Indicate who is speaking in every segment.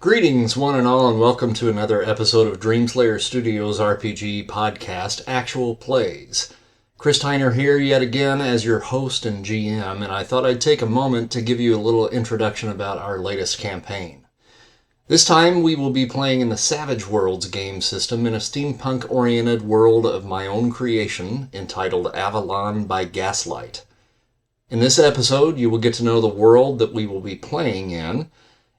Speaker 1: Greetings, one and all, and welcome to another episode of Dreamslayer Studios RPG Podcast, Actual Plays. Chris Tyner here yet again as your host and GM, and I thought I'd take a moment to give you a little introduction about our latest campaign. This time we will be playing in the Savage Worlds game system in a steampunk-oriented world of my own creation entitled Avalon by Gaslight. In this episode, you will get to know the world that we will be playing in,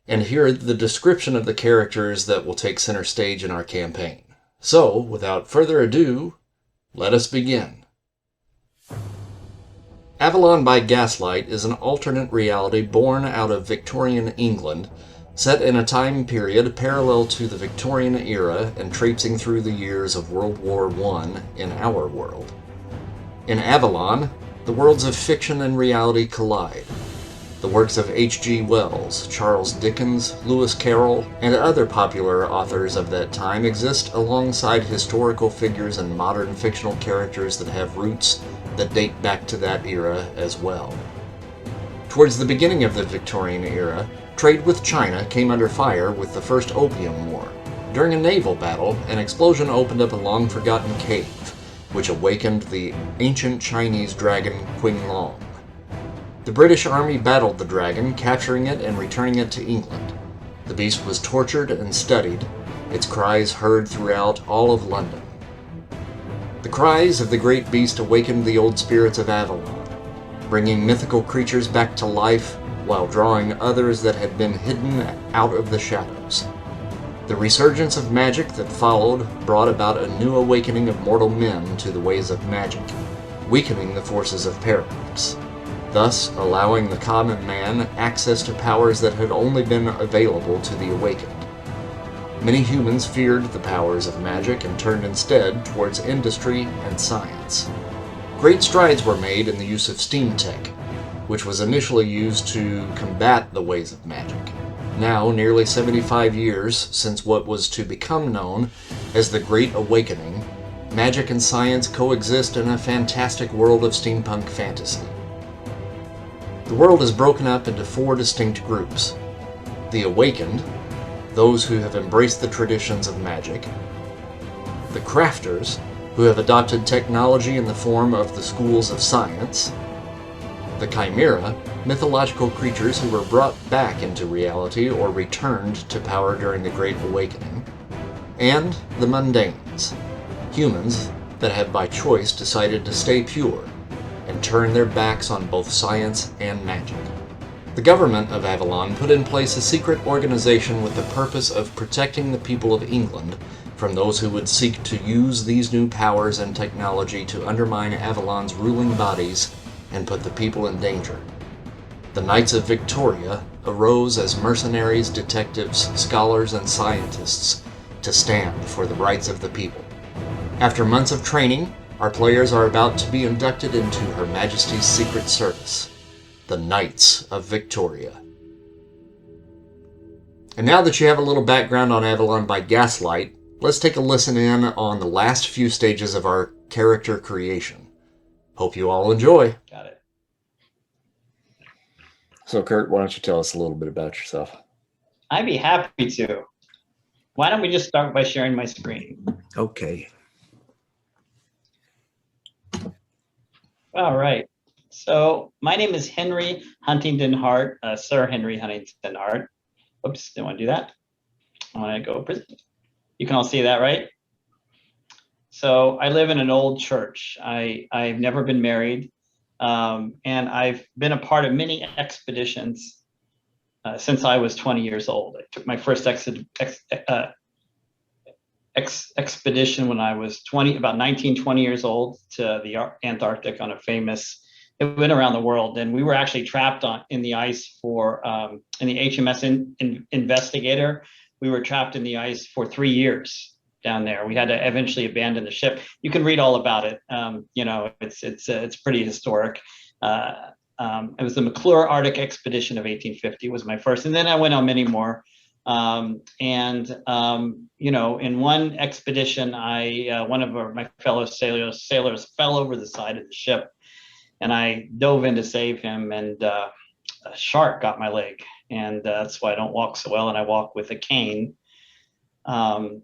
Speaker 1: and hear the description of the characters that will take center stage in our campaign. So, without further ado, let us begin. Avalon by Gaslight is an alternate reality born out of Victorian England, set in a time period parallel to the Victorian era and traipsing through the years of World War I in our world. In Avalon, the worlds of fiction and reality collide. The works of H.G. Wells, Charles Dickens, Lewis Carroll, and other popular authors of that time exist alongside historical figures and modern fictional characters that have roots that date back to that era as well. Towards the beginning of the Victorian era, trade with China came under fire with the First Opium War. During a naval battle, an explosion opened up a long-forgotten cave, which awakened the ancient Chinese dragon Qinglong. The British Army battled the dragon, capturing it and returning it to England. The beast was tortured and studied, its cries heard throughout all of London. The cries of the great beast awakened the old spirits of Avalon, bringing mythical creatures back to life while drawing others that had been hidden out of the shadows. The resurgence of magic that followed brought about a new awakening of mortal men to the ways of magic, weakening the forces of paradox, thus allowing the common man access to powers that had only been available to the awakened. Many humans feared the powers of magic and turned instead towards industry and science. Great strides were made in the use of steam tech, which was initially used to combat the ways of magic. Now, nearly 75 years since what was to become known as the Great Awakening, magic and science coexist in a fantastic world of steampunk fantasy. The world is broken up into four distinct groups. The Awakened, those who have embraced the traditions of magic. The Crafters, who have adopted technology in the form of the schools of science. The Chimera, mythological creatures who were brought back into reality or returned to power during the Great Awakening. And the Mundanes, humans that have by choice decided to stay pure and turn their backs on both science and magic. The government of Avalon put in place a secret organization with the purpose of protecting the people of England from those who would seek to use these new powers and technology to undermine Avalon's ruling bodies and put the people in danger. The Knights of Victoria arose as mercenaries, detectives, scholars, and scientists to stand for the rights of the people. After months of training, our players are about to be inducted into Her Majesty's Secret Service, the Knights of Victoria. And now that you have a little background on Avalon by Gaslight, let's take a listen in on the last few stages of our character creation. Hope you all enjoy.
Speaker 2: Got it.
Speaker 1: So Kurt, why don't you tell us a little bit about yourself?
Speaker 2: I'd be happy to. Why don't we just start by sharing my screen?
Speaker 1: Okay.
Speaker 2: All right. So my name is Henry Huntington Hart, Sir Henry Huntington Hart. Oops, didn't want to do that. I want to go present. You can all see that, right? So I live in an old church. I've never been married, and I've been a part of many expeditions since I was 20 years old. I took my first expedition when I was about 19, 20 years old to the Antarctic on a famous, it went around the world. And we were actually trapped in the ice in the HMS Investigator. We were trapped in the ice for 3 years down there. We had to eventually abandon the ship. You can read all about it. It's pretty historic. It was the McClure Arctic Expedition of 1850 was my first. And then I went on many more. In one expedition, one of my fellow sailors fell over the side of the ship, and I dove in to save him, and a shark got my leg. and that's why I don't walk so well, and I walk with a cane. The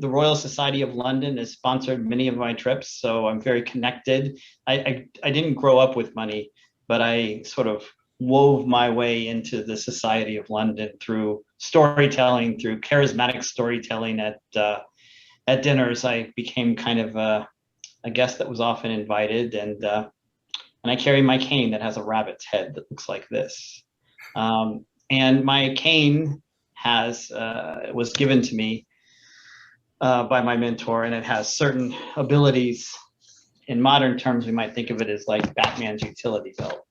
Speaker 2: Royal Society of London has sponsored many of my trips, so I'm very connected. I didn't grow up with money, but I sort of wove my way into the Society of London through storytelling, through charismatic storytelling at dinners. I became kind of a guest that was often invited, and I carry my cane that has a rabbit's head that looks like this. And my cane was given to me by my mentor, and it has certain abilities. In modern terms, we might think of it as like Batman's utility belt.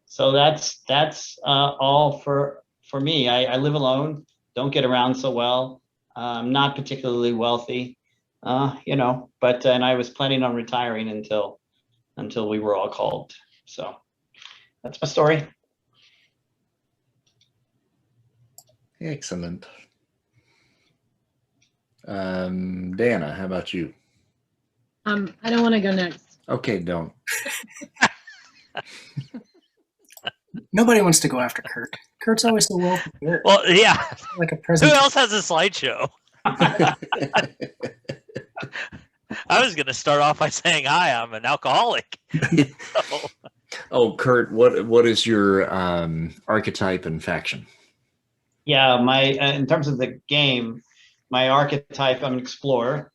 Speaker 2: So that's all for me. I live alone, don't get around so well. I'm not particularly wealthy, but and I was planning on retiring until we were all called. So that's my story.
Speaker 1: Excellent. Dana, how about you?
Speaker 3: I don't want to go next.
Speaker 1: Okay, don't.
Speaker 4: Nobody wants to go after Kurt. Kurt's always so well prepared.
Speaker 5: Well, yeah.
Speaker 4: Like a
Speaker 5: Who
Speaker 4: president.
Speaker 5: else has a slideshow? I was going to start off by saying, hi, I'm an alcoholic. So,
Speaker 1: Oh, Kurt, what is your archetype and faction?
Speaker 2: Yeah, in terms of the game, my archetype, I'm an explorer,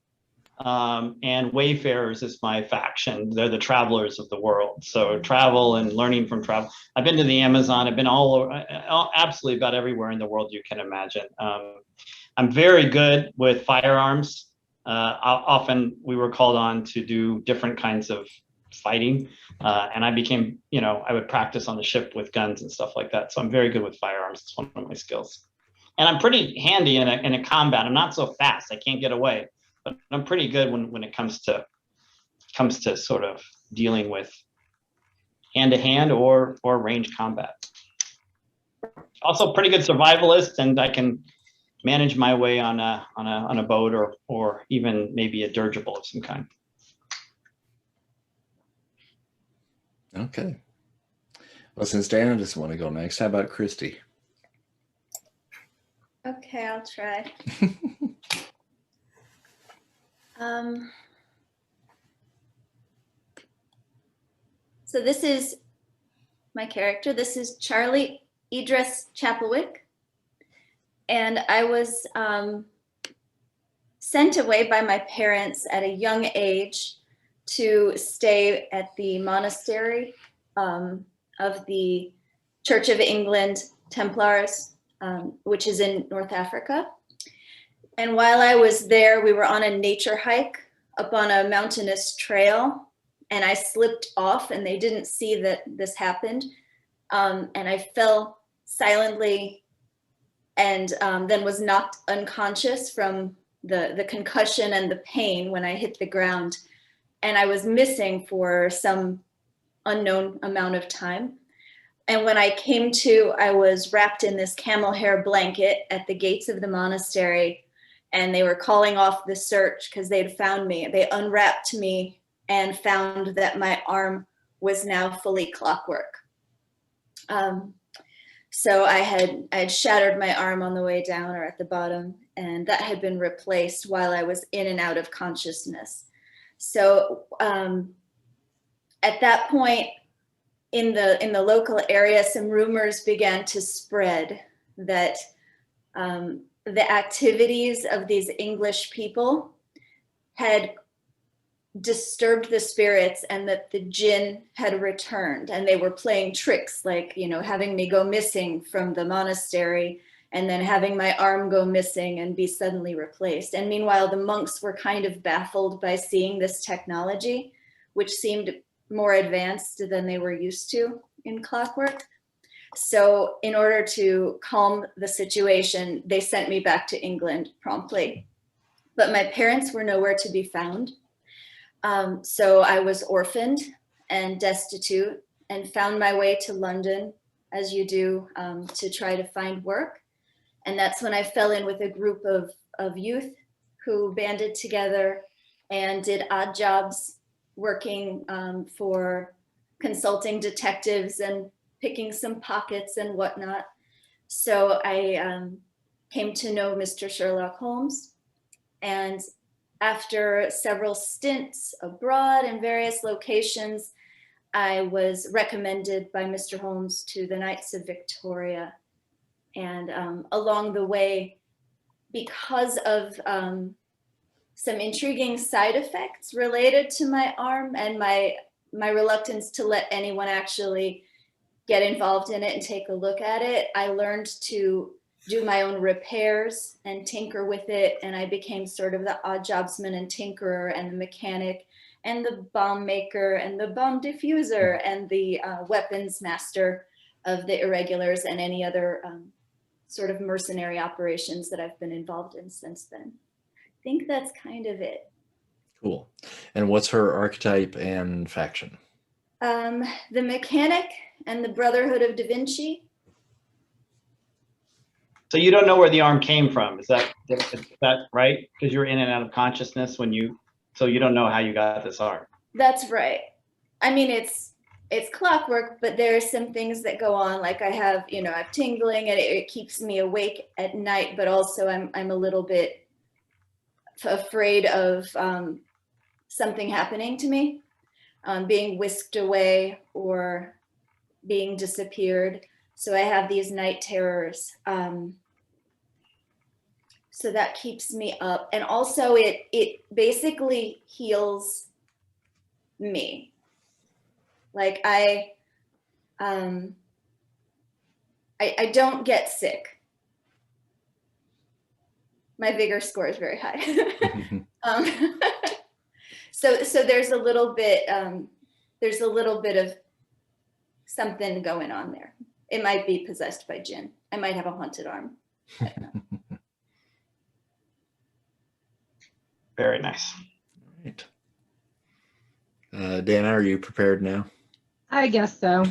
Speaker 2: and Wayfarers is my faction. They're the travelers of the world. So travel and learning from travel. I've been to the Amazon. I've been all over, absolutely about everywhere in the world you can imagine. I'm very good with firearms. Often we were called on to do different kinds of fighting, and I became, I would practice on the ship with guns and stuff like that. So I'm very good with firearms. It's one of my skills, and I'm pretty handy in a combat. I'm not so fast. I can't get away, but I'm pretty good when it comes to sort of dealing with hand-to-hand or range combat. Also pretty good survivalist, and I can manage my way on a boat or even maybe a dirigible of some kind.
Speaker 1: Okay. Well, since Dana doesn't want to go next, how about Christy?
Speaker 6: Okay, I'll try. So this is my character. This is Charlie Idris Chapelwick. And I was sent away by my parents at a young age to stay at the monastery of the Church of England Templars, which is in North Africa. And while I was there, we were on a nature hike up on a mountainous trail, and I slipped off, and they didn't see that this happened. And I fell silently and then was knocked unconscious from the concussion and the pain when I hit the ground. And I was missing for some unknown amount of time. And when I came to, I was wrapped in this camel hair blanket at the gates of the monastery, and they were calling off the search because they'd found me. They unwrapped me and found that my arm was now fully clockwork. So I had shattered my arm on the way down or at the bottom, and that had been replaced while I was in and out of consciousness. So at that point in the local area, some rumors began to spread that the activities of these English people had disturbed the spirits, and that the jinn had returned, and they were playing tricks like, having me go missing from the monastery and then having my arm go missing and be suddenly replaced. And meanwhile, the monks were kind of baffled by seeing this technology, which seemed more advanced than they were used to in clockwork. So in order to calm the situation, they sent me back to England promptly. But my parents were nowhere to be found. So I was orphaned and destitute and found my way to London, as you do, to try to find work. And that's when I fell in with a group of youth who banded together and did odd jobs working for consulting detectives and picking some pockets and whatnot. So I came to know Mr. Sherlock Holmes, and after several stints abroad in various locations, I was recommended by Mr. Holmes to the Knights of Victoria. And along the way, because of some intriguing side effects related to my arm and my reluctance to let anyone actually get involved in it and take a look at it, I learned to do my own repairs and tinker with it. And I became sort of the odd jobsman and tinkerer and the mechanic and the bomb maker and the bomb diffuser and the weapons master of the irregulars and any other sort of mercenary operations that I've been involved in since then. I think that's kind of it.
Speaker 1: Cool. And what's her archetype and faction?
Speaker 6: The mechanic and the Brotherhood of Da Vinci.
Speaker 2: So you don't know where the arm came from, is that right? Because you're in and out of consciousness so you don't know how you got this arm.
Speaker 6: That's right. I mean, it's clockwork, but there are some things that go on. Like I have tingling, and it keeps me awake at night. But also, I'm a little bit afraid of something happening to me, being whisked away or being disappeared. So I have these night terrors. So that keeps me up. And also it basically heals me. Like I don't get sick. My vigor score is very high. So there's a little bit of something going on there. It might be possessed by jinn. I might have a haunted arm. I don't know.
Speaker 2: Very nice.
Speaker 1: Right. Dana, are you prepared now?
Speaker 3: I guess so.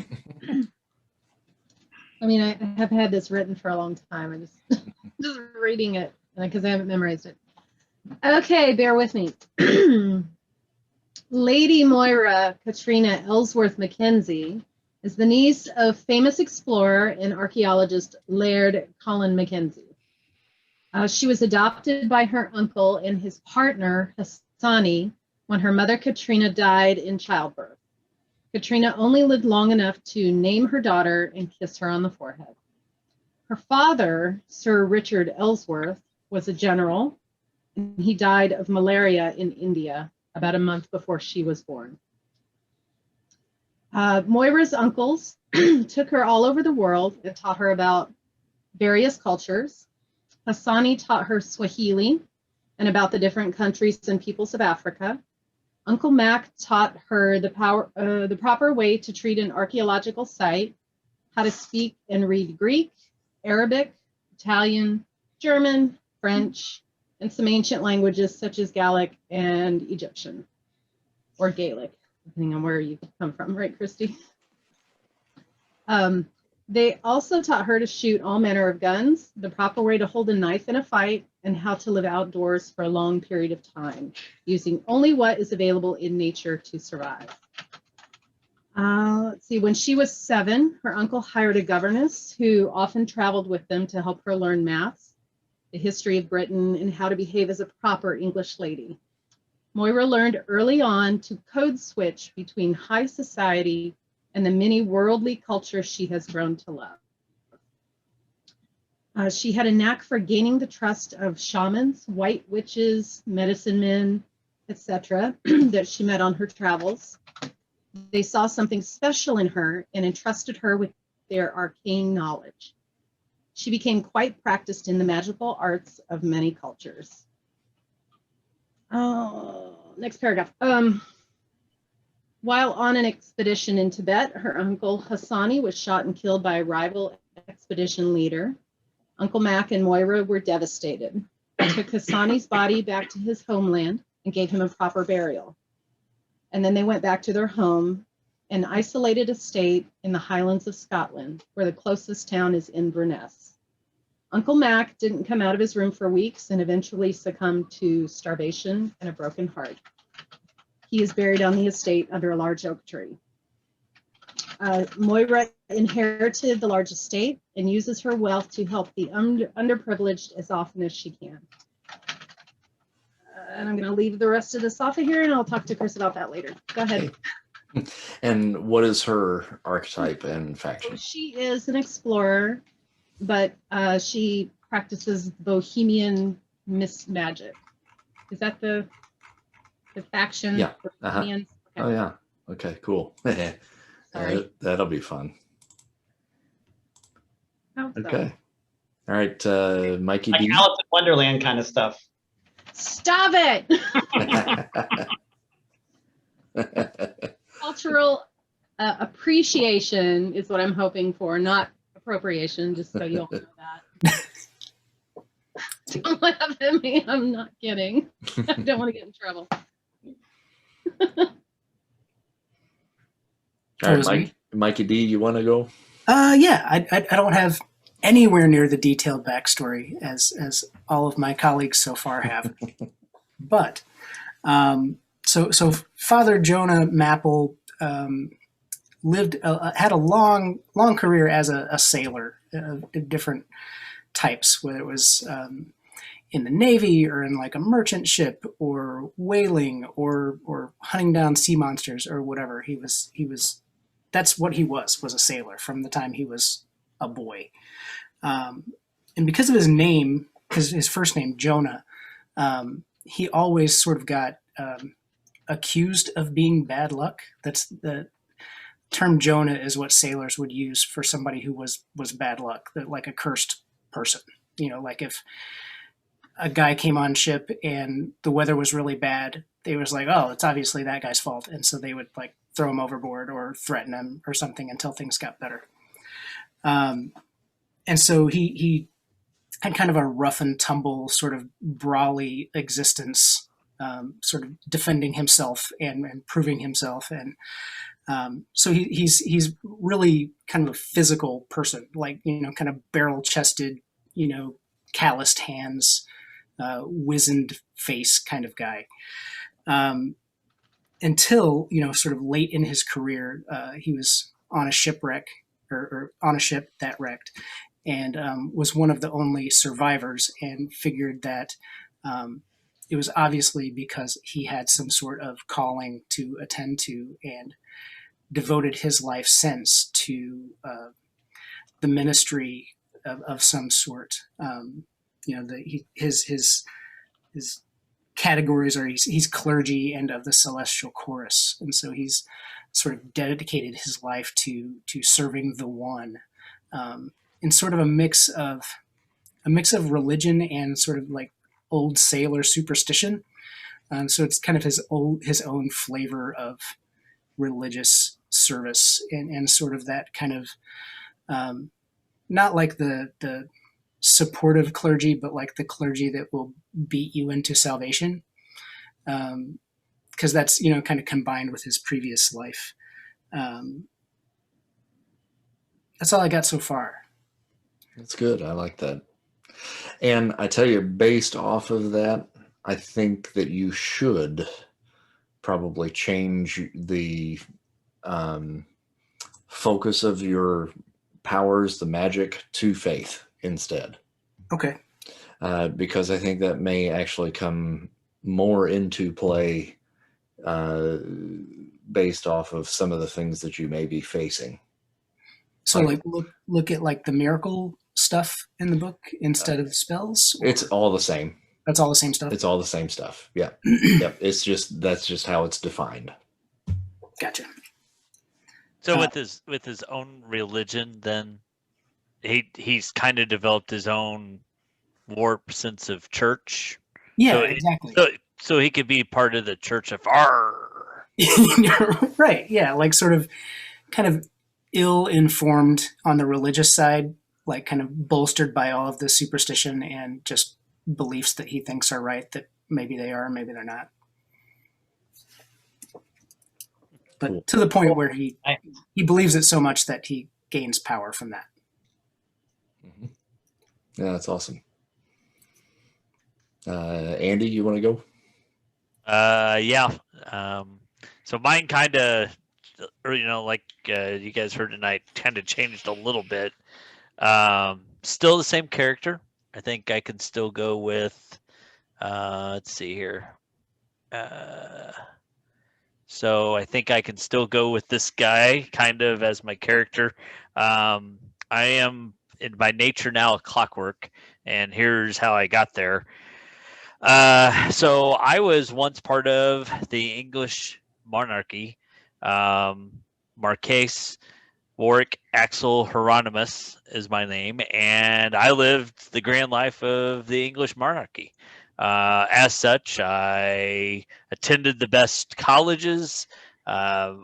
Speaker 3: I mean, I have had this written for a long time. I just reading it because I haven't memorized it. Okay, bear with me. Lady Moira Katrina Ellsworth Mackenzie is the niece of famous explorer and archaeologist Laird Colin Mackenzie. She was adopted by her uncle and his partner, Hassani, when her mother Katrina died in childbirth. Katrina only lived long enough to name her daughter and kiss her on the forehead. Her father, Sir Richard Ellsworth, was a general, and he died of malaria in India about a month before she was born. Moira's uncles took her all over the world and taught her about various cultures. Hassani taught her Swahili and about the different countries and peoples of Africa. Uncle Mac taught her the proper way to treat an archaeological site, how to speak and read Greek, Arabic, Italian, German, French, and some ancient languages such as Gaelic and Egyptian, or Gaelic, depending on where you come from, right, Christy? They also taught her to shoot all manner of guns, the proper way to hold a knife in a fight, and how to live outdoors for a long period of time, using only what is available in nature to survive. Let's see, when she was 7, her uncle hired a governess who often traveled with them to help her learn maths, the history of Britain, and how to behave as a proper English lady. Moira learned early on to code switch between high society and the many worldly cultures she has grown to love. She had a knack for gaining the trust of shamans, white witches, medicine men, etc., that she met on her travels. They saw something special in her and entrusted her with their arcane knowledge. She became quite practiced in the magical arts of many cultures. Next paragraph. While on an expedition in Tibet, her uncle Hassani was shot and killed by a rival expedition leader. Uncle Mac and Moira were devastated. They took Hassani's body back to his homeland and gave him a proper burial. And then they went back to their home, an isolated estate in the Highlands of Scotland, where the closest town is Inverness. Uncle Mac didn't come out of his room for weeks and eventually succumbed to starvation and a broken heart. He is buried on the estate under a large oak tree. Moira inherited the large estate and uses her wealth to help the underprivileged as often as she can. And I'm going to leave the rest of this off of here, and I'll talk to Chris about that later. Go ahead.
Speaker 1: Okay. And what is her archetype and faction?
Speaker 3: She is an explorer, but she practices bohemian magic. Is that the faction?
Speaker 1: Yeah.
Speaker 3: Bohemians?
Speaker 1: Oh, yeah. Okay, cool.
Speaker 3: Sorry.
Speaker 1: That'll be fun.
Speaker 3: How's that?
Speaker 1: Okay. All right, Mikey
Speaker 2: Like
Speaker 1: D.
Speaker 2: Alice in Wonderland kind of stuff.
Speaker 3: Stop it! Cultural appreciation is what I'm hoping for, not appropriation, just so you all know that. Don't laugh at me. I'm not kidding. I don't want to get in trouble.
Speaker 1: All right, Mikey D, you want to go?
Speaker 4: Yeah, I don't have anywhere near the detailed backstory as all of my colleagues so far have. But so Father Jonah Mapple had a long career as a sailor of different types, whether it was in the Navy or in like a merchant ship or whaling or hunting down sea monsters or whatever. He was that's what he was a sailor from the time he was a boy. And because of his name, his first name, Jonah, he always sort of got accused of being bad luck. That's the term Jonah is what sailors would use for somebody who was bad luck, like a cursed person. You know, like if a guy came on ship and the weather was really bad, they was like, oh, it's obviously that guy's fault. And so they would like throw him overboard or threaten him or something until things got better. And so he had kind of a rough and tumble sort of brawly existence, sort of defending himself and proving himself. And so he's really kind of a physical person, like, you know, kind of barrel chested, you know, calloused hands, wizened face kind of guy. Until, you know, sort of late in his career, he was on a shipwreck or on a ship that wrecked, and was one of the only survivors, and figured that it was obviously because he had some sort of calling to attend to, and devoted his life since to the ministry of some sort. You know, his categories are he's clergy and of the celestial chorus, and so he's sort of dedicated his life to serving the one, in sort of a mix of religion and sort of like old sailor superstition. So it's kind of his own flavor of religious service, and sort of that kind of not like the supportive clergy, but like the clergy that will beat you into salvation, because that's, you know, kind of combined with his previous life. That's all I got so far.
Speaker 1: That's good. I like that. And I tell you, based off of that, I think that you should probably change the focus of your powers, the magic, to faith instead.
Speaker 4: Okay.
Speaker 1: Because I think that may actually come more into play based off of some of the things that you may be facing.
Speaker 4: So like look at like the miracle stuff in the book instead of spells? Or?
Speaker 1: It's all the same.
Speaker 4: That's all the same stuff?
Speaker 1: It's all the same stuff. Yeah. Yep. It's just, that's just how it's defined.
Speaker 4: Gotcha.
Speaker 5: So with his own religion, then he's kind of developed his own warped sense of church.
Speaker 4: Yeah,
Speaker 5: so
Speaker 4: exactly.
Speaker 5: So he could be part of the Church of Arr.
Speaker 4: Right. Yeah, like sort of kind of ill-informed on the religious side, like kind of bolstered by all of the superstition and just beliefs that he thinks are right, that maybe they are, maybe they're not. But
Speaker 1: Cool.
Speaker 4: To the point where he believes it so much that he gains power from that.
Speaker 1: Mm-hmm. Yeah, that's awesome. Andy, you want to go?
Speaker 5: Yeah. So mine kind of or like you guys heard tonight, kind of changed a little bit. Still the same character. I think I can still go with. Let's see here. So I think I can still go with this guy kind of as my character. I am by nature now a clockwork, and here's how I got there. So I was once part of the English monarchy. Marquess Warwick Axel Hieronymus is my name, and I lived the grand life of the English monarchy. As such, I attended the best colleges,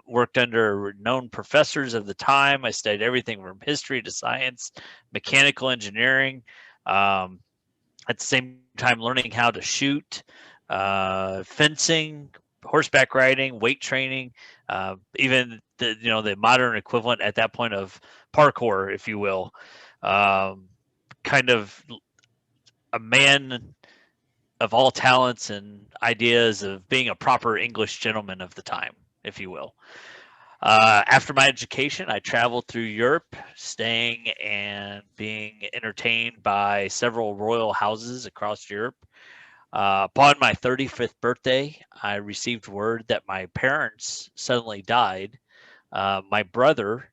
Speaker 5: worked under renowned professors of the time. I studied everything from history to science, mechanical engineering. At the same time, learning how to shoot, fencing, horseback riding, weight training, even the modern equivalent at that point of parkour, if you will. Kind of a man of all talents and ideas of being a proper English gentleman of the time, if you will. After my education, I traveled through Europe, staying and being entertained by several royal houses across Europe. Upon my 35th birthday, I received word that my parents suddenly died. My brother,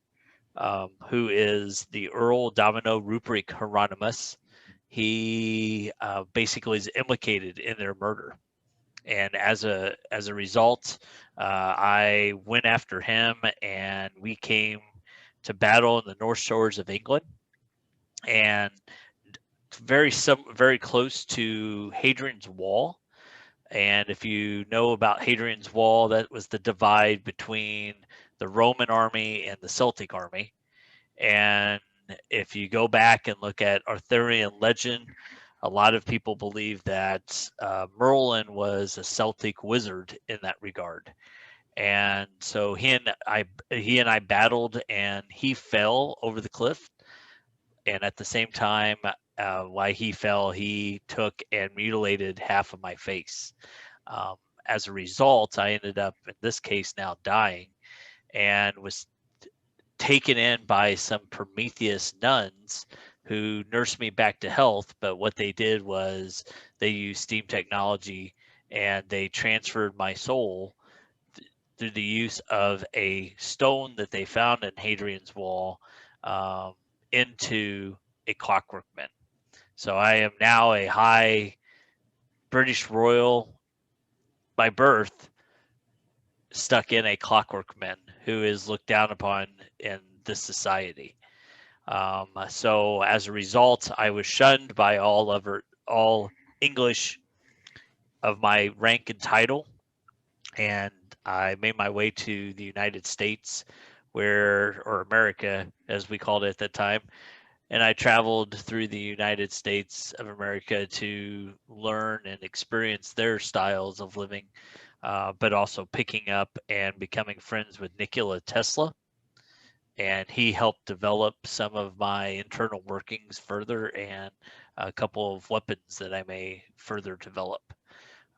Speaker 5: who is the Earl Domino Ruprecht Hieronymus, he basically is implicated in their murder. And as a result, I went after him, and we came to battle in the North Shores of England, and very close to Hadrian's Wall. And if you know about Hadrian's Wall, that was the divide between the Roman army and the Celtic army. And if you go back and look at Arthurian legend, a lot of people believe that Merlin was a Celtic wizard in that regard. And so he and I battled, and he fell over the cliff. And at the same time, while he fell, he took and mutilated half of my face. As a result, I ended up, in this case now, dying, and was taken in by some Prometheus nuns who nursed me back to health. But what they did was they used steam technology, and they transferred my soul through the use of a stone that they found in Hadrian's Wall into a clockworkman. So I am now a high British royal by birth, stuck in a clockworkman who is looked down upon in this society. So as a result, I was shunned by all English of my rank and title, and I made my way to the United States, or America, as we called it at that time. And I traveled through the United States of America to learn and experience their styles of living, but also picking up and becoming friends with Nikola Tesla. And he helped develop some of my internal workings further, and a couple of weapons that I may further develop.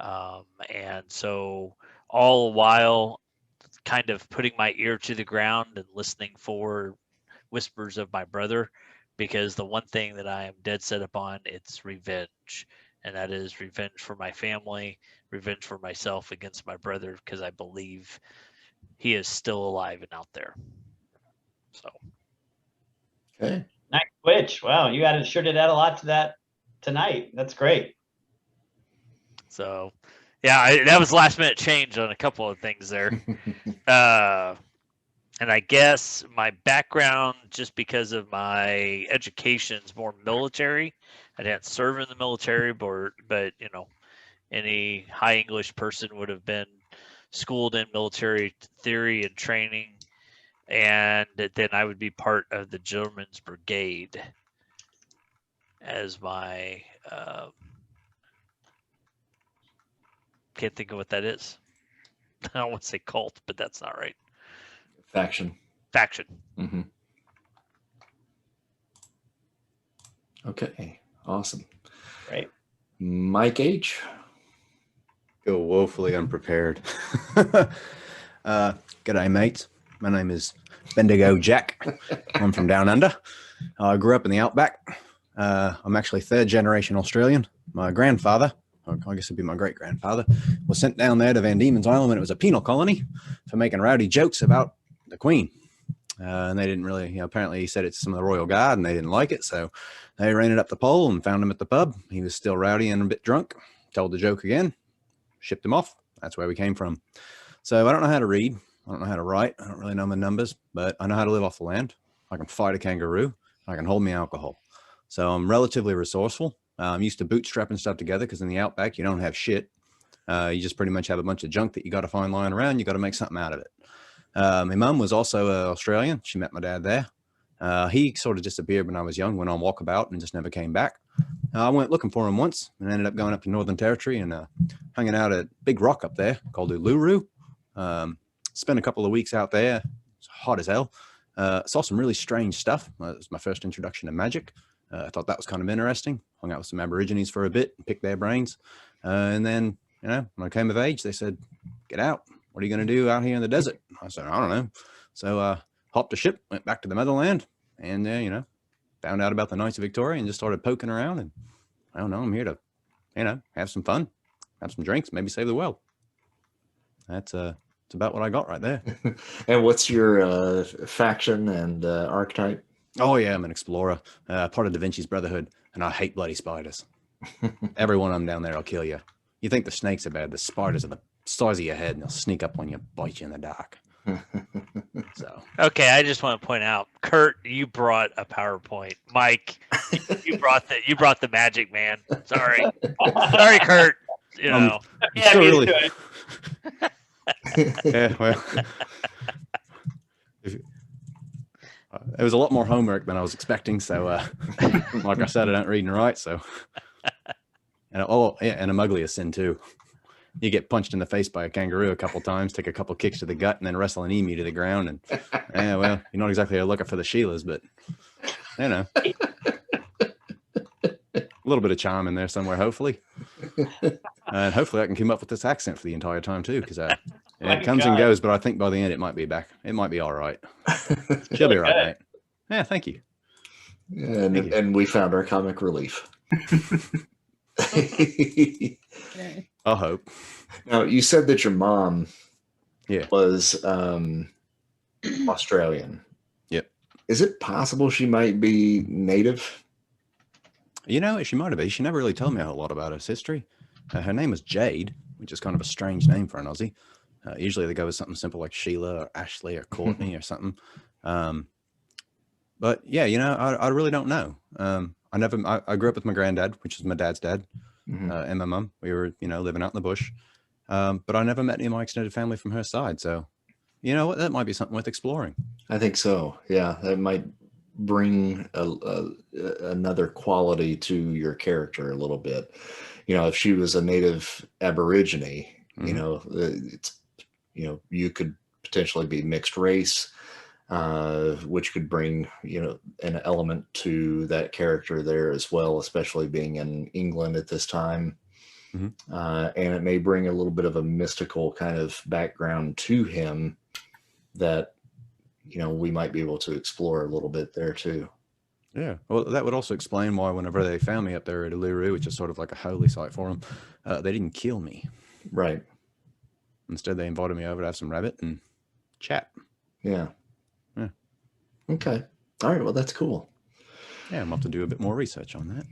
Speaker 5: And so all the while kind of putting my ear to the ground and listening for whispers of my brother, because the one thing that I am dead set upon, it's revenge. And that is revenge for my family, revenge for myself against my brother, because I believe he is still alive and out there. So.
Speaker 1: Okay.
Speaker 2: Nice switch. Wow, you sure did add a lot to that tonight. That's great.
Speaker 5: So, yeah, that was last minute change on a couple of things there. And I guess my background, just because of my education, is more military. I didn't serve in the military, but any high English person would have been schooled in military theory and training, and then I would be part of the Gentleman's Brigade as my can't think of what that is. I don't want to say cult, but that's not right.
Speaker 1: Faction.
Speaker 5: Mm-hmm.
Speaker 1: Okay. Awesome.
Speaker 2: Great.
Speaker 1: Mike H.
Speaker 7: Go woefully unprepared. G'day, mates. My name is Bendigo Jack. I'm from down under. I grew up in the outback. I'm actually third generation Australian. My grandfather, I guess it'd be my great grandfather, was sent down there to Van Diemen's Island when it was a penal colony for making rowdy jokes about the Queen. And they didn't really, apparently he said it to some of the royal guard and they didn't like it. So they ran it up the pole and found him at the pub. He was still rowdy and a bit drunk. Told the joke again, shipped him off. That's where we came from. So I don't know how to read. I don't know how to write. I don't really know my numbers, but I know how to live off the land. I can fight a kangaroo. I can hold me alcohol. So I'm relatively resourceful. I'm used to bootstrapping stuff together because in the outback, you don't have shit. You just pretty much have a bunch of junk that you got to find lying around. You got to make something out of it. My mum was also Australian. She met my dad there. He sort of disappeared when I was young, went on walkabout and just never came back. I went looking for him once and ended up going up to Northern Territory and hanging out at a big rock up there called Uluru. Spent a couple of weeks out there. It's hot as hell. Saw some really strange stuff. It was my first introduction to magic. I thought that was kind of interesting. Hung out with some Aborigines for a bit, picked their brains. And then, when I came of age, they said, get out. What are you going to do out here in the desert? I said, I don't know. So hopped a ship, went back to the motherland, and, found out about the Knights of Victoria and just started poking around. And I don't know, I'm here to, have some fun, have some drinks, maybe save the world. That's about what I got right there.
Speaker 1: And what's your faction and archetype?
Speaker 7: Oh, yeah, I'm an explorer, part of Da Vinci's Brotherhood, and I hate bloody spiders. Every one of them down there will kill you. You think the snakes are bad, the spiders are the size of your head, and they'll sneak up on you, bite you in the dark. So
Speaker 5: Okay, I just want to point out, Kurt, you brought a PowerPoint. Mike, you brought the magic, man. Sorry, Kurt.
Speaker 2: Yeah,
Speaker 7: still
Speaker 2: me
Speaker 7: really-
Speaker 2: too.
Speaker 7: yeah, well, it was a lot more homework than I was expecting. So, like I said, I don't read and write. So, and I'm ugly as sin too. You get punched in the face by a kangaroo a couple times, take a couple kicks to the gut, and then wrestle an emu to the ground. And well, you're not exactly looking for the Sheilas, but a little bit of charm in there somewhere, hopefully. And hopefully I can keep up with this accent for the entire time too, because it comes and goes, but I think by the end it might be back. It might be all right. She'll be all right, mate. Yeah, thank you.
Speaker 1: And we found our comic relief.
Speaker 7: I'll hope.
Speaker 1: Now, you said that your mom was Australian.
Speaker 7: Yep.
Speaker 1: Is it possible she might be native?
Speaker 7: She might have been. She never really told me a whole lot about her history. Her name was Jade, which is kind of a strange name for an Aussie. Usually they go with something simple like Sheila or Ashley or Courtney or something. But yeah, I really don't know. I grew up with my granddad, which is my dad's dad, and my mum. We were, living out in the bush. But I never met any of my extended family from her side. So, you know what? That might be something worth exploring.
Speaker 1: I think so. Yeah, that might bring another quality to your character a little bit. If she was a native Aborigine, it's, you could potentially be mixed race, which could bring, an element to that character there as well, especially being in England at this time. And it may bring a little bit of a mystical kind of background to him that, we might be able to explore a little bit there too.
Speaker 7: Yeah. Well, that would also explain why whenever they found me up there at Uluru, which is sort of like a holy site for them, they didn't kill me.
Speaker 1: Right.
Speaker 7: Instead, they invited me over to have some rabbit and chat.
Speaker 1: Yeah. Okay. All right. Well, that's cool.
Speaker 7: Yeah, I'm off to do a bit more research on that.